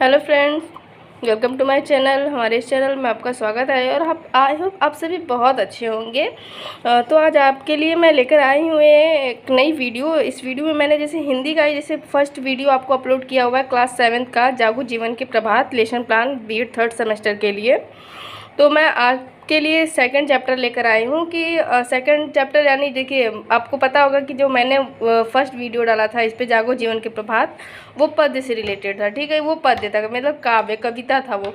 Hello friends, welcome to my channel. हमारे इस channel में आपका स्वागत है और आई होप आप सभी बहुत अच्छे होंगे। तो आज आपके लिए मैं लेकर आई हूँ एक नई वीडियो। इस वीडियो में मैंने जैसे हिंदी का जैसे फर्स्ट वीडियो आपको अपलोड किया हुआ है क्लास 7 का जागो जीवन के प्रभात lesson plan BEd third semester के लिए। तो मैं आपके लिए सेकंड चैप्टर लेकर आई हूँ कि सेकंड चैप्टर यानी देखिए आपको पता होगा कि जो मैंने फर्स्ट वीडियो डाला था इस पे जागो जीवन के प्रभात, वो पद्य से रिलेटेड था। ठीक है, वो पद्य था, मतलब काव्य कविता था वो,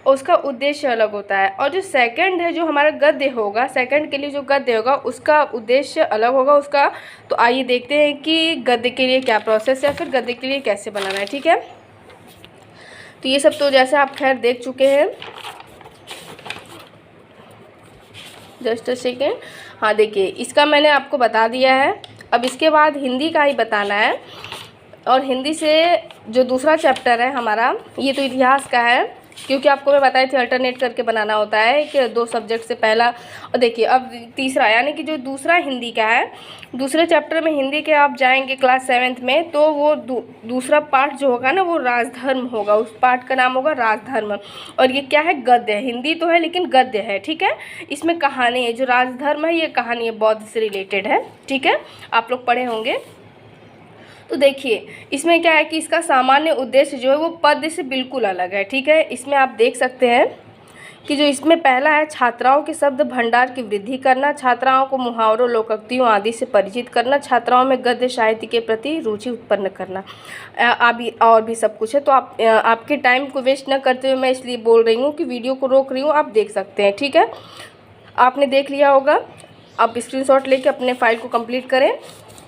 उसका उद्देश्य अलग होता है। और जो सेकंड है, जो हमारा गद्य होगा, सेकंड के लिए जो गद्य होगा उसका उद्देश्य अलग होगा उसका। तो आइए देखते हैं कि गद्य के लिए क्या प्रोसेस है, फिर गद्य के लिए कैसे बनाना है। ठीक है, तो ये सब तो जैसे आप खैर देख चुके हैं। जस्ट अ सेकेंड, हाँ देखिए इसका मैंने आपको बता दिया है। अब इसके बाद हिंदी का ही बताना है। और हिंदी से जो दूसरा चैप्टर है हमारा, ये तो इतिहास का है, क्योंकि आपको मैं बताई थी अल्टरनेट करके बनाना होता है कि दो सब्जेक्ट से पहला। और देखिए अब तीसरा यानी कि जो दूसरा हिंदी का है, दूसरे चैप्टर में हिंदी के आप जाएंगे क्लास 7th में, तो वो दूसरा पार्ट जो होगा ना वो राजधर्म होगा। उस पार्ट का नाम होगा राजधर्म। और ये क्या है? गद्य है। हिंदी तो है लेकिन गद्य है। ठीक है, इसमें कहानी है। जो राजधर्म है ये कहानी है, बौद्ध से रिलेटेड है। ठीक है, आप लोग पढ़े होंगे। तो देखिए इसमें क्या है कि इसका सामान्य उद्देश्य जो है वो पद्य से बिल्कुल अलग है। ठीक है, इसमें आप देख सकते हैं कि जो इसमें पहला है, छात्राओं के शब्द भंडार की वृद्धि करना, छात्राओं को मुहावरों लोकोक्तियों आदि से परिचित करना, छात्राओं में गद्य साहित्य के प्रति रुचि उत्पन्न करना। अभी और भी सब कुछ है। तो आप आपके टाइम को वेस्ट न करते हुए मैं इसलिए बोल रही हूँ कि वीडियो को रोक रही हूँ, आप देख सकते हैं। ठीक है, आपने देख लिया होगा। आप स्क्रीनशॉट लेके अपने फाइल को कंप्लीट करें।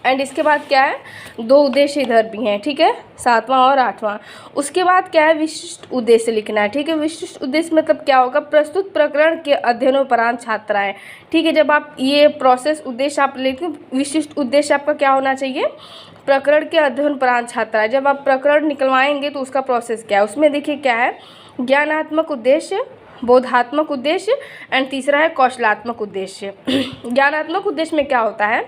एंड इसके बाद क्या है, दो उद्देश्य इधर भी हैं। ठीक है, 7वां और 8वां। उसके बाद क्या है, विशिष्ट उद्देश्य लिखना है। ठीक है, विशिष्ट उद्देश्य मतलब क्या होगा, प्रस्तुत प्रकरण के अध्ययनोपरांत छात्राएं। ठीक है, जब आप ये प्रोसेस उद्देश्य आप लेते हैं, विशिष्ट उद्देश्य आपका क्या होना चाहिए, प्रकरण के अध्ययनोपरांत छात्राएं। जब आप प्रकरण निकलवाएंगे तो उसका प्रोसेस क्या है, उसमें देखिए क्या है, ज्ञानात्मक उद्देश्य, बोधात्मक उद्देश्य एंड तीसरा है कौशलात्मक उद्देश्य। ज्ञानात्मक उद्देश्य में क्या होता है,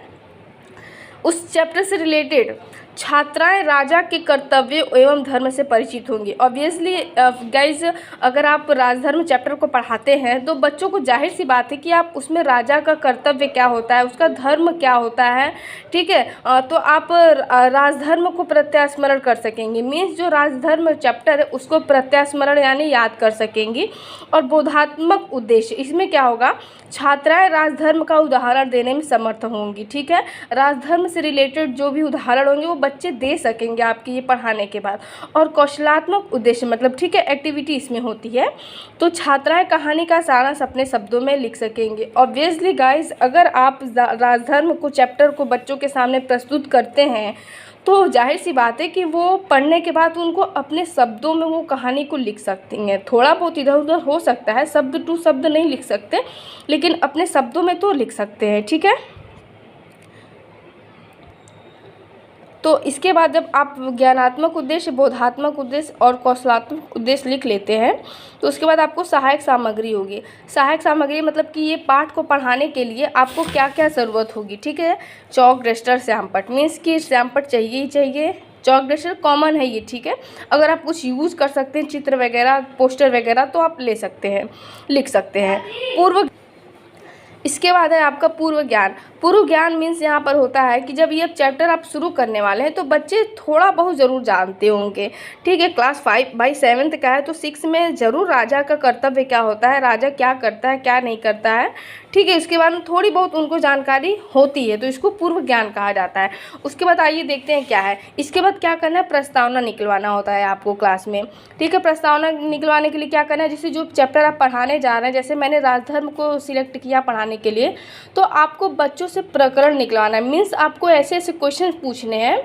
उस चैप्टर से रिलेटेड छात्राएं राजा के कर्तव्य एवं धर्म से परिचित होंगी। ऑब्वियसली गाइज, अगर आप राजधर्म चैप्टर को पढ़ाते हैं तो बच्चों को जाहिर सी बात है कि आप उसमें राजा का कर्तव्य क्या होता है, उसका धर्म क्या होता है। ठीक है, तो आप राजधर्म को प्रत्यास्मरण कर सकेंगे। मीन्स जो राजधर्म चैप्टर है उसको प्रत्यास्मरण यानी याद कर सकेंगी। और बोधात्मक उद्देश्य, इसमें क्या होगा, छात्राएं राजधर्म का उदाहरण देने में समर्थ होंगी। ठीक है, राजधर्म से रिलेटेड जो भी उदाहरण होंगे वो बच्चे दे सकेंगे आपके ये पढ़ाने के बाद। और कौशलात्मक उद्देश्य मतलब ठीक है एक्टिविटी इसमें होती है, तो छात्राएं कहानी का सारांश अपने शब्दों में लिख सकेंगे। ऑब्वियसली गाइज, अगर आप राजधर्म को चैप्टर को बच्चों के सामने प्रस्तुत करते हैं तो जाहिर सी बात है कि वो पढ़ने के बाद उनको अपने शब्दों में वो कहानी को लिख सकती हैं। थोड़ा बहुत इधर उधर हो सकता है, शब्द टू शब्द नहीं लिख सकते, लेकिन अपने शब्दों में तो लिख सकते हैं। ठीक है, तो इसके बाद जब आप ज्ञानात्मक उद्देश्य, बोधात्मक उद्देश्य और कौशलात्मक उद्देश्य लिख लेते हैं तो उसके बाद आपको सहायक सामग्री होगी। सहायक सामग्री मतलब कि ये पाठ को पढ़ाने के लिए आपको क्या क्या ज़रूरत होगी। ठीक है, चौक, डस्टर, श्यामपट्ट। मीन्स कि श्यामपट्ट चाहिए ही चाहिए, चौक डस्टर कॉमन है ये। ठीक है, अगर आप कुछ यूज़ कर सकते हैं, चित्र वगैरह, पोस्टर वगैरह, तो आप ले सकते हैं, लिख सकते हैं। पूर्व इसके बाद है आपका पूर्व ज्ञान। पूर्व ज्ञान मीन्स यहाँ पर होता है कि जब ये चैप्टर आप शुरू करने वाले हैं तो बच्चे थोड़ा बहुत ज़रूर जानते होंगे। ठीक है, क्लास 5 बाई 7th का है तो 6 में ज़रूर राजा का कर्तव्य क्या होता है, राजा क्या करता है क्या नहीं करता है। ठीक है, इसके बाद में थोड़ी बहुत उनको जानकारी होती है, तो इसको पूर्व ज्ञान कहा जाता है। उसके बाद आइए देखते हैं क्या है। इसके बाद क्या करना है, प्रस्तावना निकलवाना होता है आपको क्लास में। ठीक है, प्रस्तावना निकलवाने के लिए क्या करना है, जैसे जो चैप्टर आप पढ़ाने जा रहे हैं, जैसे मैंने राजधर्म को सिलेक्ट किया पढ़ाने के लिए, तो आपको बच्चों से प्रकरण निकलवाना है। मीन्स आपको ऐसे ऐसे क्वेश्चन पूछने हैं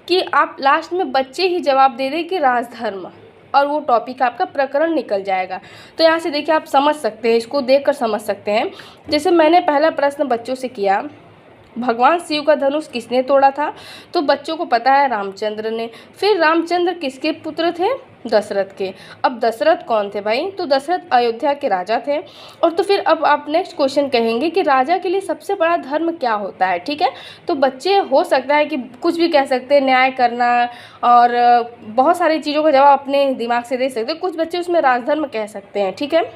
कि आप लास्ट में बच्चे ही जवाब दे दें कि राजधर्म, और वो टॉपिक आपका प्रकरण निकल जाएगा। तो यहाँ से देखिए आप समझ सकते हैं, इसको देखकर समझ सकते हैं। जैसे मैंने पहला प्रश्न बच्चों से किया, भगवान शिव का धनुष किसने तोड़ा था, तो बच्चों को पता है रामचंद्र ने। फिर रामचंद्र किसके पुत्र थे, दशरथ के। अब दशरथ कौन थे भाई? तो दशरथ अयोध्या के राजा थे। और तो फिर अब आप नेक्स्ट क्वेश्चन कहेंगे कि राजा के लिए सबसे बड़ा धर्म क्या होता है, ठीक है। तो बच्चे हो सकता है कि कुछ भी कह सकते हैं, न्याय करना और बहुत सारी चीज़ों का जवाब अपने दिमाग से दे सकते हैं। कुछ बच्चे उसमें राजधर्म कह सकते हैं, ठीक है।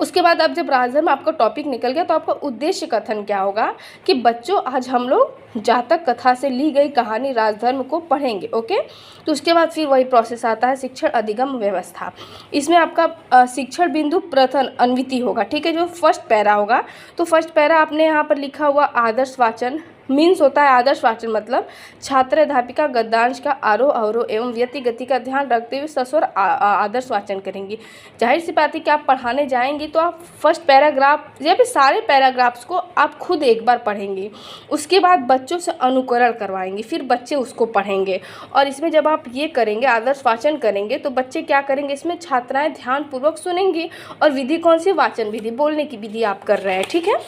उसके बाद अब जब राजधर्म आपका टॉपिक निकल गया तो आपका उद्देश्य कथन क्या होगा कि बच्चों आज हम लोग जातक कथा से ली गई कहानी राजधर्म को पढ़ेंगे, ओके। तो उसके बाद फिर वही प्रोसेस आता है शिक्षण अधिगम व्यवस्था। इसमें आपका शिक्षण बिंदु प्रथम अन्विति होगा, ठीक है, जो फर्स्ट पैरा होगा। तो फर्स्ट पैरा आपने यहाँ पर लिखा हुआ आदर्श वाचन मीन्स होता है आदर्श वाचन मतलब छात्र अध्यापिका गद्यांश का आरोह अवरोह एवं व्यक्ति गति का ध्यान रखते हुए सस्वर आदर्श वाचन करेंगी। जाहिर सी बात है कि आप पढ़ाने जाएंगी तो आप फर्स्ट पैराग्राफ या फिर सारे पैराग्राफ्स को आप खुद एक बार पढ़ेंगे, उसके बाद बच्चों से अनुकरण करवाएंगे, फिर बच्चे उसको पढ़ेंगे। और इसमें जब आप ये करेंगे आदर्श वाचन करेंगे तो बच्चे क्या करेंगे, इसमें छात्राएँ ध्यानपूर्वक सुनेंगी। और विधि कौन सी? वाचन विधि, बोलने की विधि आप कर रहे हैं, ठीक है।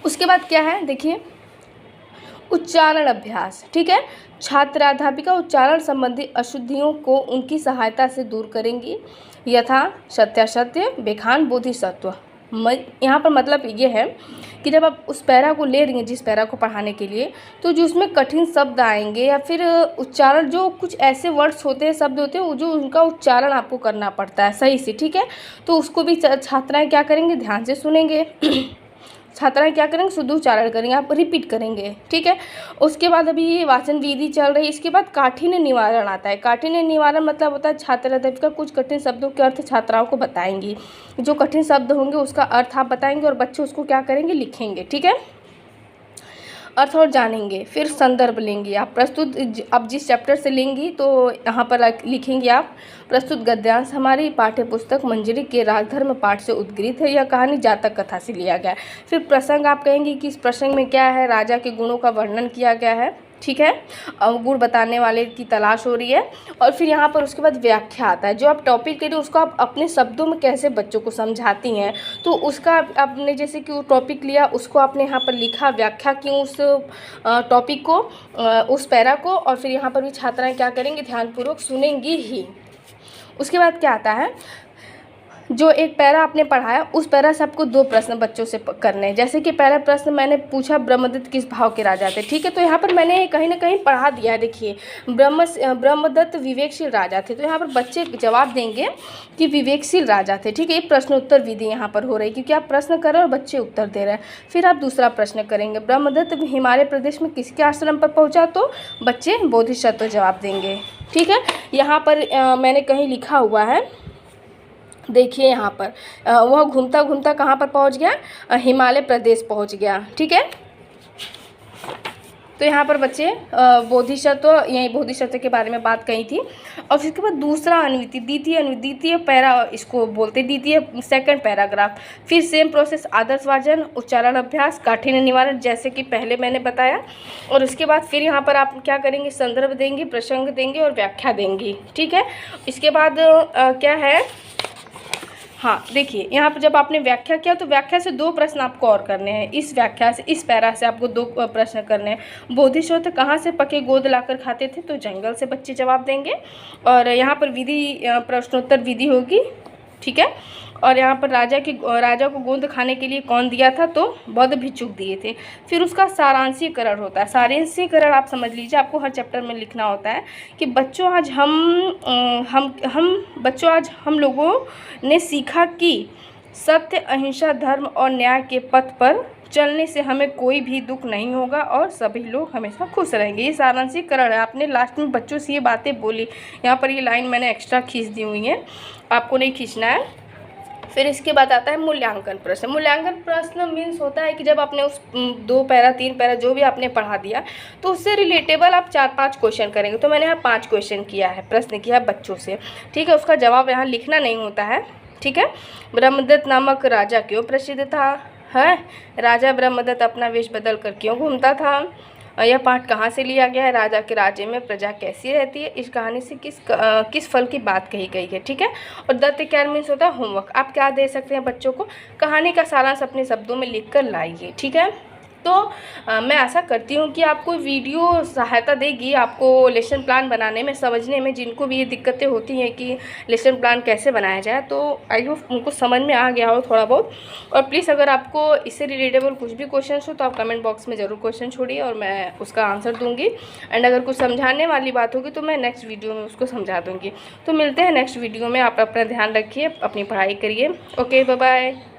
उसके बाद क्या है देखिए, उच्चारण अभ्यास, ठीक है। छात्र अध्यापिका उच्चारण संबंधी अशुद्धियों को उनकी सहायता से दूर करेंगी, यथा सत्यासत्य बेखान बोधिसत्व। यहाँ पर मतलब ये है कि जब आप उस पैरा को ले रही हैं, जिस पैरा को पढ़ाने के लिए, तो जो उसमें कठिन शब्द आएंगे या फिर उच्चारण, जो कुछ ऐसे वर्ड्स होते हैं, शब्द होते हैं, जो उनका उच्चारण आपको करना पड़ता है सही से, ठीक है। तो उसको भी छात्राएँ क्या करेंगे, ध्यान से सुनेंगे। छात्राएं क्या करेंगे, शुद्ध उच्चारण करेंगे, आप रिपीट करेंगे, ठीक है। उसके बाद अभी ये वाचन विधि चल रही है। इसके बाद काठिन्य निवारण आता है। काठिन्य निवारण मतलब होता है छात्र अध्यापिका कुछ कठिन शब्दों के अर्थ छात्राओं को बताएंगी। जो कठिन शब्द होंगे उसका अर्थ आप बताएंगे और बच्चे उसको क्या करेंगे, लिखेंगे, ठीक है, अर्थ और जानेंगे। फिर संदर्भ लेंगी आप, प्रस्तुत अब जिस चैप्टर से लेंगी तो यहाँ पर लिखेंगे आप, प्रस्तुत गद्यांश हमारी पाठ्य पुस्तक मंजरी के राजधर्म पाठ से उद्गृत है, यह कहानी जातक कथा से लिया गया है। फिर प्रसंग आप कहेंगे कि इस प्रसंग में क्या है, राजा के गुणों का वर्णन किया गया है, ठीक है, गुण बताने वाले की तलाश हो रही है। और फिर यहाँ पर उसके बाद व्याख्या आता है। जो आप टॉपिक करिए उसको आप अपने शब्दों में कैसे बच्चों को समझाती हैं, तो उसका आपने जैसे कि वो टॉपिक लिया उसको आपने यहाँ पर लिखा, व्याख्या की उस टॉपिक को, उस पैरा को, और फिर यहाँ पर भी छात्राएँ क्या करेंगी, ध्यानपूर्वक सुनेंगी ही। उसके बाद क्या आता है, जो एक पैरा आपने पढ़ाया उस पैरा से आपको 2 प्रश्न बच्चों से करने हैं। जैसे कि पहला प्रश्न मैंने पूछा ब्रह्मदत्त किस भाव के राजा थे, ठीक है। तो यहाँ पर मैंने कहीं ना कहीं पढ़ा दिया है, देखिए ब्रह्मदत्त विवेकशील राजा थे। तो यहाँ पर बच्चे जवाब देंगे कि विवेकशील राजा थे, ठीक है। ये प्रश्न उत्तर विधि यहाँ पर हो रही है क्योंकि आप प्रश्न कर रहे हैं और बच्चे उत्तर दे रहे हैं। फिर आप दूसरा प्रश्न करेंगे, ब्रह्मदत्त हिमालय प्रदेश में किसके आश्रम पर पहुँचा, तो बच्चे बोधिसत्व जवाब देंगे, ठीक है। यहाँ पर मैंने कहीं लिखा हुआ है, देखिए यहाँ पर वह घूमता घूमता कहाँ पर पहुँच गया, हिमालय प्रदेश पहुँच गया, ठीक है। तो यहाँ पर बच्चे बोधिसत्व, यही बोधिसत्व के बारे में बात कही थी। और फिर उसके बाद दूसरा अन्विति, द्वितीय पैरा इसको बोलते, द्वितीय सेकंड पैराग्राफ। फिर सेम प्रोसेस, आदर्श वाचन, उच्चारण अभ्यास, काठिन्य निवारण जैसे कि पहले मैंने बताया। और उसके बाद फिर यहाँ पर आप क्या करेंगे, संदर्भ देंगे, प्रसंग देंगे और व्याख्या देंगी, ठीक है। इसके बाद क्या है, हाँ देखिए यहाँ पर जब आपने व्याख्या किया तो व्याख्या से 2 प्रश्न आपको और करने हैं। इस व्याख्या से, इस पैरा से आपको 2 प्रश्न करने हैं। बोधिसत्व कहाँ से पके गोद लाकर खाते थे, तो जंगल से बच्चे जवाब देंगे। और यहाँ पर विधि, प्रश्नोत्तर विधि होगी, ठीक है। और यहाँ पर राजा को गोंद खाने के लिए कौन दिया था, तो बौद्ध भिक्षुक दिए थे। फिर उसका सारांशीकरण होता है। सारांशीकरण आप समझ लीजिए, आपको हर चैप्टर में लिखना होता है कि बच्चों आज हम लोगों ने सीखा कि सत्य, अहिंसा, धर्म और न्याय के पथ पर चलने से हमें कोई भी दुख नहीं होगा और सभी लोग हमेशा खुश रहेंगे। ये सारांशीकरण है। आपने लास्ट में बच्चों से ये बातें बोली। यहाँ पर ये लाइन मैंने एक्स्ट्रा खींच दी हुई है, आपको नहीं खींचना है। फिर इसके बाद आता है मूल्यांकन प्रश्न। मूल्यांकन प्रश्न मीन्स होता है कि जब आपने उस 2 पैरा 3 पैरा जो भी आपने पढ़ा दिया तो उससे रिलेटेबल आप 4-5 क्वेश्चन करेंगे। तो मैंने यहाँ 5 क्वेश्चन किया है, प्रश्न किया है बच्चों से, ठीक है। उसका जवाब यहाँ लिखना नहीं होता है, ठीक है। ब्रह्मदत्त नामक राजा क्यों प्रसिद्ध था, है राजा ब्रह्मदत्त अपना वेश बदल कर क्यों घूमता था, यह पाठ कहाँ से लिया गया है, राजा के राज्य में प्रजा कैसी रहती है, इस कहानी से किस फल की बात कही गई है, ठीक है। और दत्त क्या मीन्स होता है होमवर्क। आप क्या दे सकते हैं बच्चों को, कहानी का सारांश अपने शब्दों में लिखकर लाइए, ठीक है। तो मैं आशा करती हूँ कि आपको वीडियो सहायता देगी आपको लेसन प्लान बनाने में, समझने में। जिनको भी ये दिक्कतें होती हैं कि लेसन प्लान कैसे बनाया जाए, तो आई होप उनको समझ में आ गया हो थोड़ा बहुत। और प्लीज़ अगर आपको इससे रिलेटेबल कुछ भी क्वेश्चन हो तो आप कमेंट बॉक्स में ज़रूर क्वेश्चन छोड़िए और मैं उसका आंसर दूँगी। एंड अगर कुछ समझाने वाली बात होगी तो मैं नेक्स्ट वीडियो में उसको समझा दूँगी। तो मिलते हैं नेक्स्ट वीडियो में। आप अपना ध्यान रखिए, अपनी पढ़ाई करिए। Okay, bye bye.